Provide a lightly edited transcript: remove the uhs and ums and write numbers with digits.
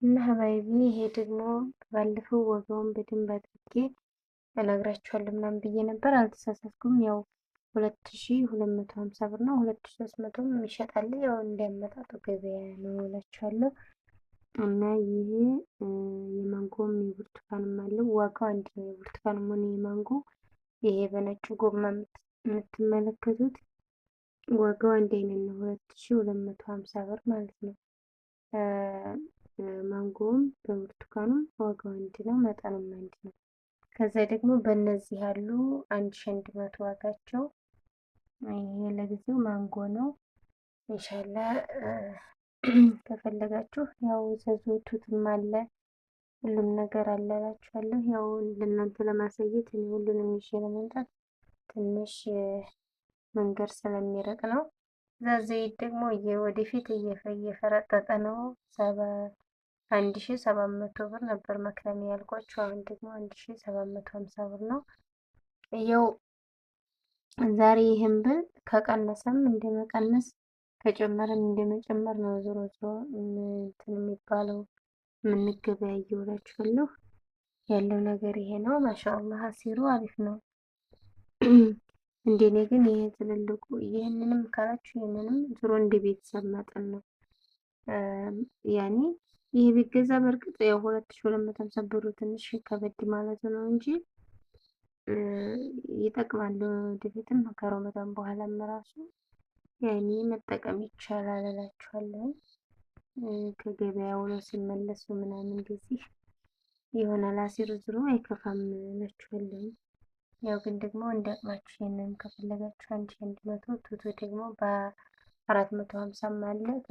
እና ሀባይቢ ይሄ ደግሞ ባለፈው ዋጋውን በደንብ አድርጌ እነግራችኋለሁ ምናምን ብዬ ነበር፣ አልተሳሳትኩም። ያው 2250 ብር ነው። 2300ም ይሸጣል። ያው እንዲያመጣጡ ገበያ ነው እላችኋለሁ። እና ይሄ የማንጎም የብርቱካንም አለው። ዋጋው አንድ ነው። የብርቱካንም ሆነ የማንጎ ይሄ በነጩ ጎማ የምትመለከቱት ዋጋው አንድ አይነት ነው። 2250 ብር ማለት ነው። ማንጎም በብርቱካኑም ዋጋው አንድ ነው። መጠኑም አንድ ነው። ከዛ ደግሞ በእነዚህ ያሉ 1100 ዋጋቸው። ይሄ ለጊዜው ማንጎ ነው። ኢንሻአላ ከፈለጋችሁ ያው ዘዙቱትም አለ፣ ሁሉም ነገር አለ እላችኋለሁ። ያው ለእናንተ ለማሳየት እኔ ሁሉንም ይዤ ለመምጣት ትንሽ መንገድ ስለሚርቅ ነው። እዛ ዘይት ደግሞ ወደፊት እየፈረጠጠ ነው። 1700 ብር ነበር መክረም ያልኳችሁ። አሁን ደግሞ 1750 ብር ነው። ያው ዛሬ ይህን ብል ከቀነሰም እንደመቀነስ ከጨመረም እንደመጨመር ነው። ዞሮ ዞሮ እንትን የሚባለው የምንገበያየው እላችኋለሁ። ያለው ነገር ይሄ ነው። ማሻአላህ አሲሩ አሪፍ ነው። እንደኔ ግን ይሄ ትልልቁ ይህንንም ካላችሁ ይህንንም ዞሮ እንደ ቤተሰብ መጠን ነው። ያኔ ይሄ ቢገዛ በእርግጥ ያው 2250 ብሩ ትንሽ ከበድ ማለት ነው እንጂ ይጠቅማል። ወደፊትም ከረመዳን በኋላም ራሱ ያኔ መጠቀም ይቻላል እላችኋለሁ። ከገበያ ውለው ሲመለሱ ምናምን ጊዜ ይሆናል። አሲሩ ዞሮ አይከፋም እላችኋለሁ። ያው ግን ደግሞ እንደ አቅማችሁ ይሄንን ከፈለጋችሁ 1100 ቱቱ ደግሞ በ450 አለ።